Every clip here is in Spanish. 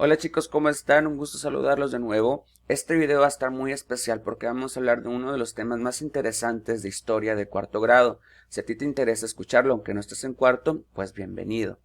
Hola chicos, ¿cómo están? Un gusto saludarlos de nuevo. Este video va a estar muy especial porque vamos a hablar de uno de los temas más interesantes de historia de cuarto grado. Si a ti te interesa escucharlo, aunque no estés en cuarto, pues bienvenido.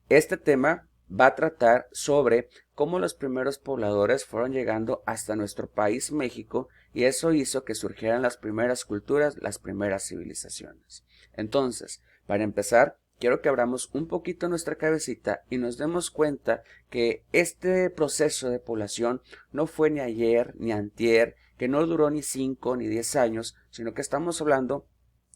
Este tema va a tratar sobre cómo los primeros pobladores fueron llegando hasta nuestro país México y eso hizo que surgieran las primeras culturas, las primeras civilizaciones. Entonces, para empezar, quiero que abramos un poquito nuestra cabecita y nos demos cuenta que este proceso de población no fue ni ayer ni antier, que no duró ni 5 ni 10 años, sino que estamos hablando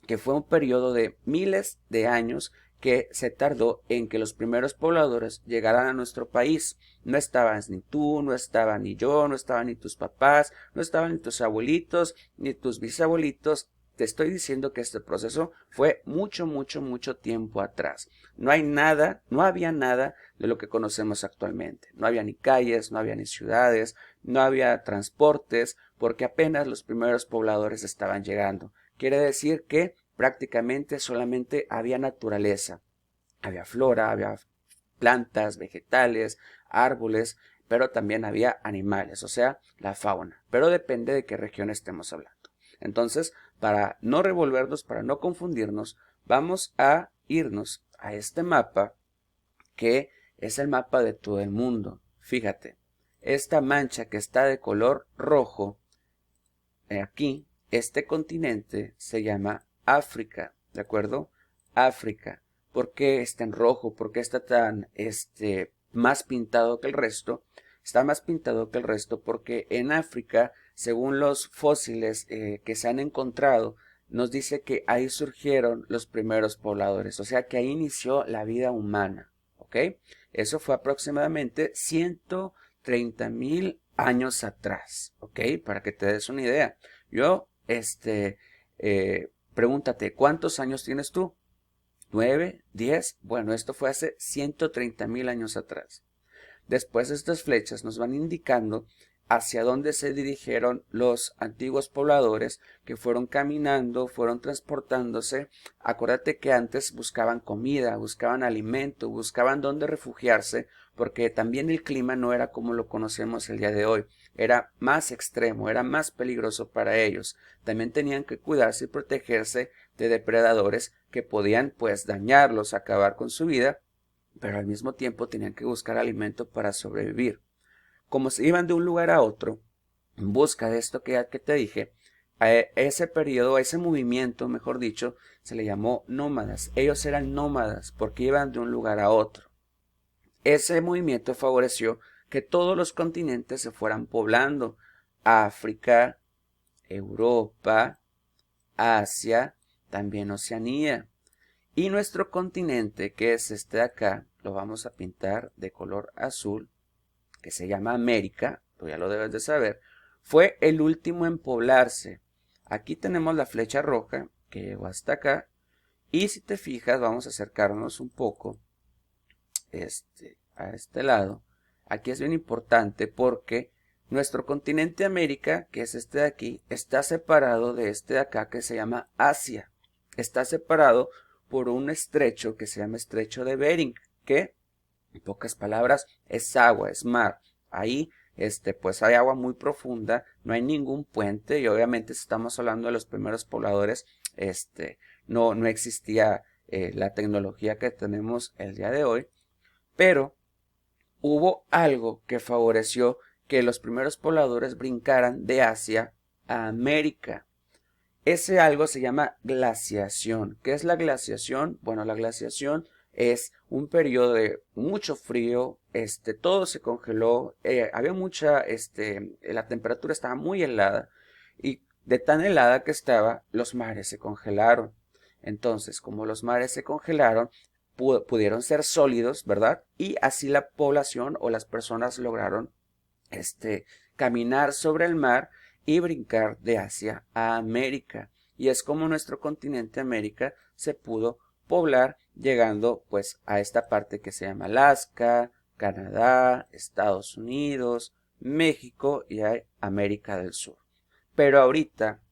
que fue un periodo de miles de años que se tardó en que los primeros pobladores llegaran a nuestro país. No estabas ni tú, no estaba ni yo, no estaban ni tus papás, no estaban ni tus abuelitos, ni tus bisabuelitos. Te estoy diciendo que este proceso fue mucho tiempo atrás. No hay nada, no había nada de lo que conocemos actualmente. No había ni calles, no había ni ciudades, no había transportes, porque apenas los primeros pobladores estaban llegando. Quiere decir que prácticamente solamente había naturaleza. Había flora, había plantas, vegetales, árboles, pero también había animales, o sea, la fauna. Pero depende de qué región estemos hablando. Entonces, para no revolvernos, para no confundirnos, vamos a irnos a este mapa que es el mapa de todo el mundo. Fíjate, esta mancha que está de color rojo aquí, este continente se llama África, ¿de acuerdo? África. ¿Por qué está en rojo? ¿Por qué está tan, más pintado que el resto? Está más pintado que el resto porque en África, según los fósiles que se han encontrado, nos dice que ahí surgieron los primeros pobladores, o sea que ahí inició la vida humana, ¿ok? Eso fue aproximadamente 130,000 años atrás, ¿ok? Para que te des una idea. Yo, pregúntate, ¿cuántos años tienes tú? ¿9? ¿10? Bueno, esto fue hace 130,000 años atrás. Después estas flechas nos van indicando hacia dónde se dirigieron los antiguos pobladores que fueron caminando, fueron transportándose. Acuérdate que antes buscaban comida, buscaban alimento, buscaban dónde refugiarse, porque también el clima no era como lo conocemos el día de hoy. Era más extremo, era más peligroso para ellos. También tenían que cuidarse y protegerse de depredadores que podían pues dañarlos, acabar con su vida, pero al mismo tiempo tenían que buscar alimento para sobrevivir. Como se iban de un lugar a otro, en busca de esto que te dije, a ese periodo, a ese movimiento, mejor dicho, se le llamó nómadas. Ellos eran nómadas porque iban de un lugar a otro. Ese movimiento favoreció que todos los continentes se fueran poblando. África, Europa, Asia, también Oceanía. Y nuestro continente, que es este de acá, lo vamos a pintar de color azul, que se llama América, tú ya lo debes de saber, fue el último en poblarse. Aquí tenemos la flecha roja que llegó hasta acá. Y si te fijas, vamos a acercarnos un poco a este lado. Aquí es bien importante porque nuestro continente América, que es este de aquí, está separado de este de acá que se llama Asia. Está separado por un estrecho que se llama Estrecho de Bering, que en pocas palabras es agua, es mar. Ahí pues hay agua muy profunda, no hay ningún puente y obviamente si estamos hablando de los primeros pobladores, no existía la tecnología que tenemos el día de hoy, pero hubo algo que favoreció que los primeros pobladores brincaran de Asia a América. Ese algo se llama glaciación. ¿Qué es la glaciación? Bueno, la glaciación es un periodo de mucho frío, todo se congeló, había mucha, la temperatura estaba muy helada y de tan helada que estaba, los mares se congelaron. Entonces, como los mares se congelaron, pudieron ser sólidos, ¿verdad? Y así la población o las personas lograron, caminar sobre el mar y brincar de Asia a América. Y es como nuestro continente América se pudo poblar llegando pues a esta parte que se llama Alaska, Canadá, Estados Unidos, México y América del Sur. Pero ahorita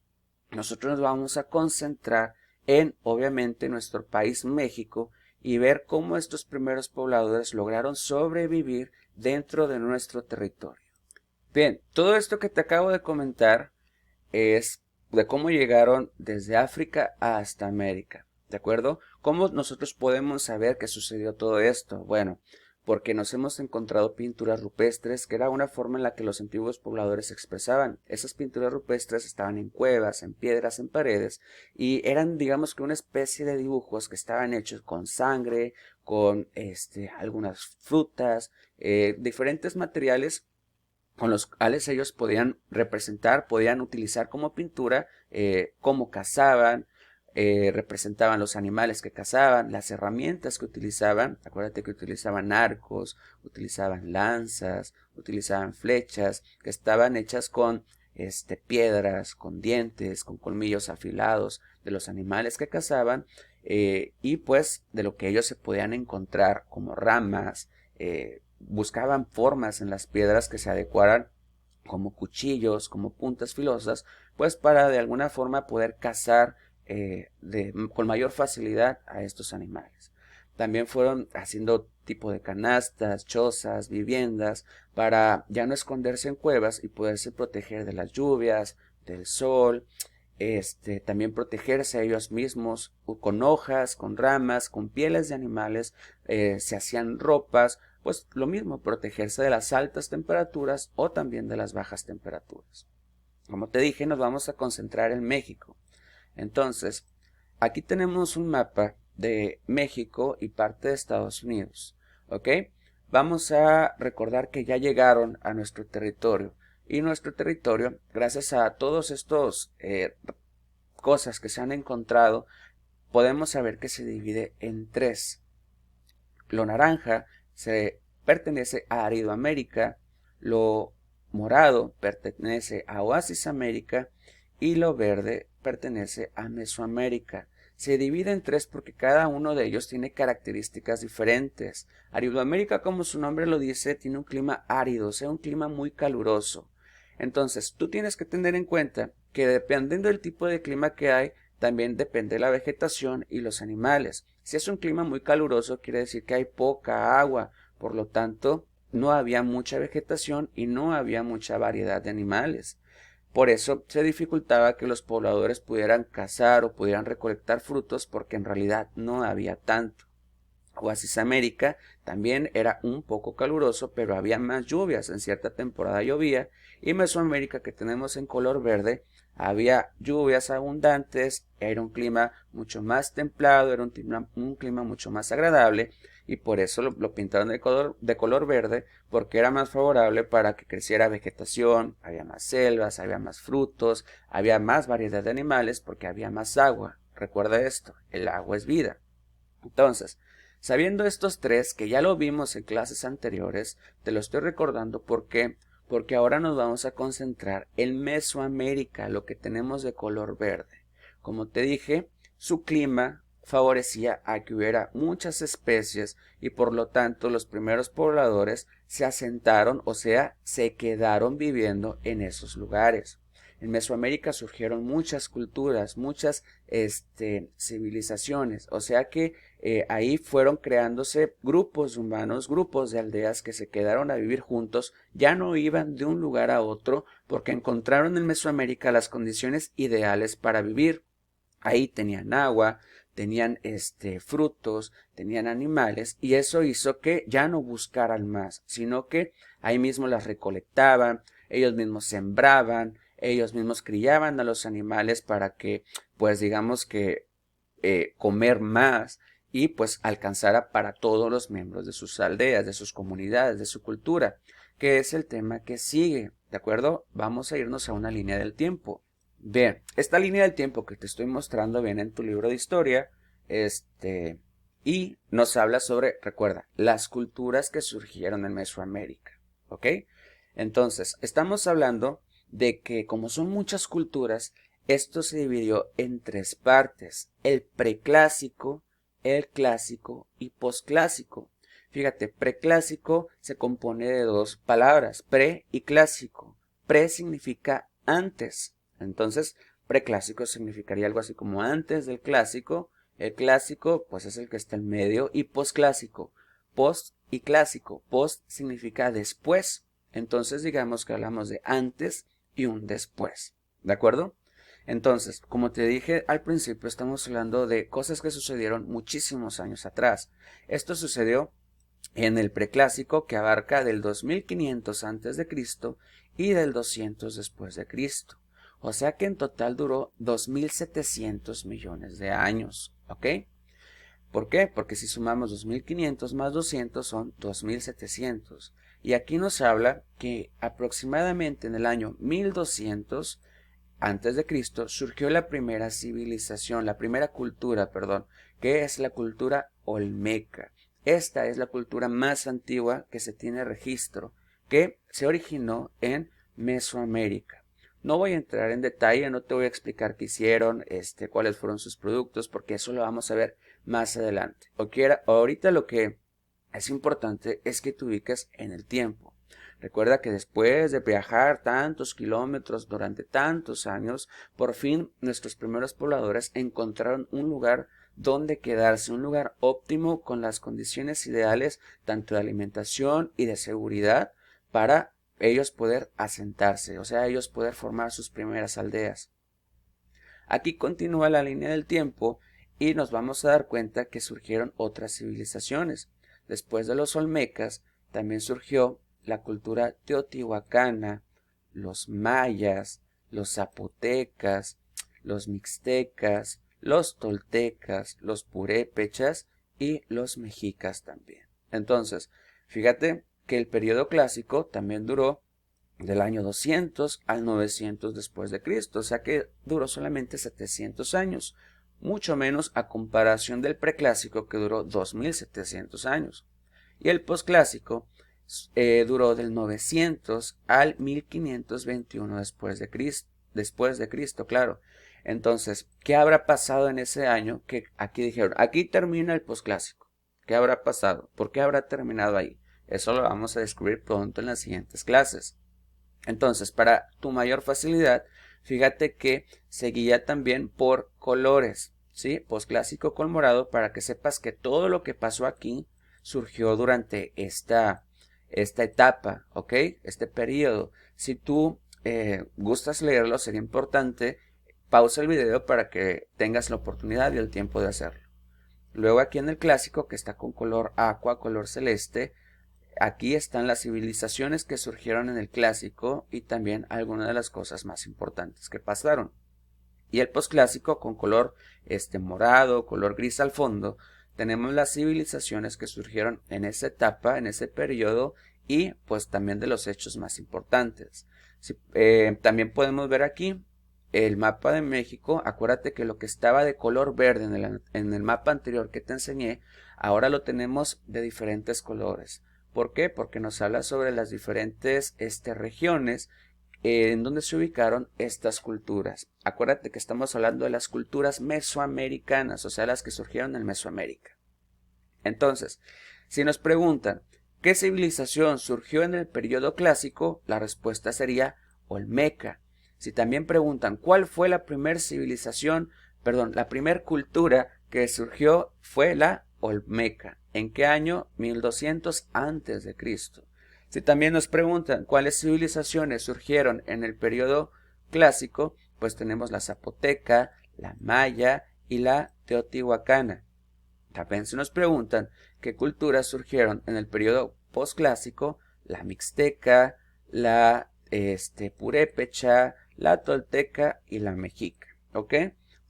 nosotros nos vamos a concentrar en obviamente nuestro país México y ver cómo estos primeros pobladores lograron sobrevivir dentro de nuestro territorio. Bien, todo esto que te acabo de comentar es de cómo llegaron desde África hasta América, ¿de acuerdo? ¿Cómo nosotros podemos saber que sucedió todo esto? Bueno, porque nos hemos encontrado pinturas rupestres, que era una forma en la que los antiguos pobladores se expresaban. Esas pinturas rupestres estaban en cuevas, en piedras, en paredes, y eran, digamos que una especie de dibujos que estaban hechos con sangre, con algunas frutas, diferentes materiales con los cuales ellos podían representar, podían utilizar como pintura, cómo cazaban, representaban los animales que cazaban, las herramientas que utilizaban. Acuérdate que utilizaban arcos, utilizaban lanzas, utilizaban flechas, que estaban hechas con piedras, con dientes, con colmillos afilados de los animales que cazaban, y pues de lo que ellos se podían encontrar como ramas, buscaban formas en las piedras que se adecuaran como cuchillos, como puntas filosas, pues para de alguna forma poder cazar con mayor facilidad a estos animales. También fueron haciendo tipo de canastas, chozas, viviendas, para ya no esconderse en cuevas y poderse proteger de las lluvias, del sol, también protegerse a ellos mismos con hojas, con ramas, con pieles de animales, se hacían ropas, pues lo mismo, protegerse de las altas temperaturas o también de las bajas temperaturas. Como te dije, nos vamos a concentrar en México. Entonces, aquí tenemos un mapa de México y parte de Estados Unidos, ¿ok? Vamos a recordar que ya llegaron a nuestro territorio, y nuestro territorio, gracias a todos estos cosas que se han encontrado, podemos saber que se divide en tres. Lo naranja se pertenece a Aridoamérica, lo morado pertenece a Oasis América y lo verde pertenece a Mesoamérica. Se divide en tres porque cada uno de ellos tiene características diferentes. Aridoamérica, como su nombre lo dice, tiene un clima árido, o sea, un clima muy caluroso. Entonces, tú tienes que tener en cuenta que dependiendo del tipo de clima que hay, también depende la vegetación y los animales. Si es un clima muy caluroso, quiere decir que hay poca agua, por lo tanto, no había mucha vegetación y no había mucha variedad de animales. Por eso se dificultaba que los pobladores pudieran cazar o pudieran recolectar frutos, porque en realidad no había tanto. Oasis América también era un poco caluroso, pero había más lluvias, en cierta temporada llovía, y Mesoamérica, que tenemos en color verde, había lluvias abundantes, era un clima mucho más templado, era un clima mucho más agradable, y por eso lo pintaron de color verde, porque era más favorable para que creciera vegetación, había más selvas, había más frutos, había más variedad de animales, porque había más agua. Recuerda esto, el agua es vida. Entonces, sabiendo estos tres, que ya lo vimos en clases anteriores, te lo estoy recordando porque ahora nos vamos a concentrar en Mesoamérica, lo que tenemos de color verde. Como te dije, su clima favorecía a que hubiera muchas especies y por lo tanto los primeros pobladores se asentaron, o sea, se quedaron viviendo en esos lugares. En Mesoamérica surgieron muchas culturas, muchas civilizaciones, o sea que ahí fueron creándose grupos humanos, grupos de aldeas que se quedaron a vivir juntos, ya no iban de un lugar a otro porque encontraron en Mesoamérica las condiciones ideales para vivir. Ahí tenían agua, tenían frutos, tenían animales, y eso hizo que ya no buscaran más, sino que ahí mismo las recolectaban, ellos mismos sembraban, ellos mismos criaban a los animales para que, pues digamos que comer más y pues alcanzara para todos los miembros de sus aldeas, de sus comunidades, de su cultura, que es el tema que sigue, ¿de acuerdo? Vamos a irnos a una línea del tiempo. Bien, esta línea del tiempo que te estoy mostrando viene en tu libro de historia, y nos habla sobre, recuerda, las culturas que surgieron en Mesoamérica, ¿ok? Entonces, estamos hablando de que como son muchas culturas, esto se dividió en tres partes: el preclásico, el clásico y posclásico. Fíjate, preclásico se compone de dos palabras, pre y clásico. Pre significa antes. Entonces, preclásico significaría algo así como antes del clásico. El clásico, pues es el que está en medio. Y posclásico. Post y clásico. Post significa después. Entonces digamos que hablamos de antes y un después. ¿De acuerdo? Entonces, como te dije al principio, estamos hablando de cosas que sucedieron muchísimos años atrás. Esto sucedió en el preclásico, que abarca del 2500 antes de Cristo y del 200 después de Cristo. O sea que en total duró 2700 millones de años, ¿ok? ¿Por qué? Porque si sumamos 2500 más 200 son 2700. Y aquí nos habla que aproximadamente en el año 1200 antes de Cristo surgió la primera civilización, la primera cultura, perdón, que es la cultura olmeca. Esta es la cultura más antigua que se tiene registro, que se originó en Mesoamérica. No voy a entrar en detalle, no te voy a explicar qué hicieron, cuáles fueron sus productos, porque eso lo vamos a ver más adelante. Ahorita lo que es importante es que te ubiques en el tiempo. Recuerda que después de viajar tantos kilómetros durante tantos años, por fin nuestros primeros pobladores encontraron un lugar donde quedarse, un lugar óptimo con las condiciones ideales tanto de alimentación y de seguridad para ellos poder asentarse, o sea, ellos poder formar sus primeras aldeas. Aquí continúa la línea del tiempo y nos vamos a dar cuenta que surgieron otras civilizaciones. Después de los olmecas, también surgió la cultura teotihuacana, los mayas, los zapotecas, los mixtecas, los toltecas, los purépechas y los mexicas también. Entonces, fíjate que el periodo clásico también duró del año 200 al 900 después de Cristo, o sea que duró solamente 700 años, mucho menos a comparación del preclásico que duró 2700 años. Y el posclásico duró del 900 al 1521 después de Cristo, claro. Entonces, ¿qué habrá pasado en ese año? Que aquí dijeron, aquí termina el posclásico. ¿Qué habrá pasado? ¿Por qué habrá terminado ahí? Eso lo vamos a descubrir pronto en las siguientes clases. Entonces, para tu mayor facilidad, fíjate que se guía también por colores, ¿sí? Posclásico con morado, para que sepas que todo lo que pasó aquí surgió durante esta etapa, ¿ok? Este periodo. Si tú gustas leerlo, sería importante, pausa el video para que tengas la oportunidad y el tiempo de hacerlo. Luego aquí en el clásico, que está con color aqua, color celeste, aquí están las civilizaciones que surgieron en el clásico y también algunas de las cosas más importantes que pasaron. Y el posclásico con color morado, color gris al fondo, tenemos las civilizaciones que surgieron en esa etapa, en ese periodo y pues también de los hechos más importantes. También podemos ver aquí el mapa de México. Acuérdate que lo que estaba de color verde en el mapa anterior que te enseñé, ahora lo tenemos de diferentes colores. ¿Por qué? Porque nos habla sobre las diferentes regiones en donde se ubicaron estas culturas. Acuérdate que estamos hablando de las culturas mesoamericanas, o sea, las que surgieron en Mesoamérica. Entonces, si nos preguntan, ¿qué civilización surgió en el periodo clásico? La respuesta sería olmeca. Si también preguntan, ¿cuál fue la primera la primera cultura que surgió? Fue la olmeca. ¿En qué año? 1200 antes de Cristo. Si también nos preguntan cuáles civilizaciones surgieron en el periodo clásico, pues tenemos la zapoteca, la maya y la teotihuacana. También se nos preguntan qué culturas surgieron en el periodo posclásico, la mixteca, la purépecha, la tolteca y la mexica. ¿Ok?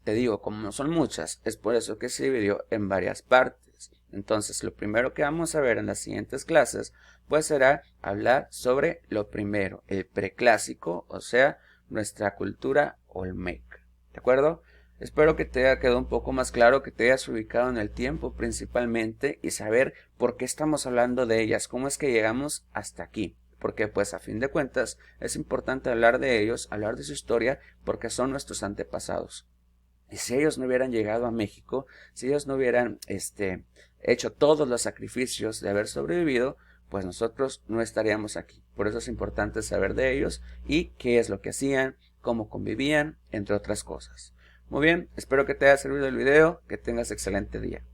Te digo, como no son muchas, es por eso que se dividió en varias partes. Entonces, lo primero que vamos a ver en las siguientes clases, pues será hablar sobre lo primero, el preclásico, o sea, nuestra cultura olmeca. ¿De acuerdo? Espero que te haya quedado un poco más claro, que te hayas ubicado en el tiempo principalmente y saber por qué estamos hablando de ellas, cómo es que llegamos hasta aquí. Porque pues a fin de cuentas es importante hablar de ellos, hablar de su historia, porque son nuestros antepasados. Y si ellos no hubieran llegado a México, si ellos no hubieran hecho todos los sacrificios de haber sobrevivido, pues nosotros no estaríamos aquí. Por eso es importante saber de ellos y qué es lo que hacían, cómo convivían, entre otras cosas. Muy bien, espero que te haya servido el video, que tengas excelente día.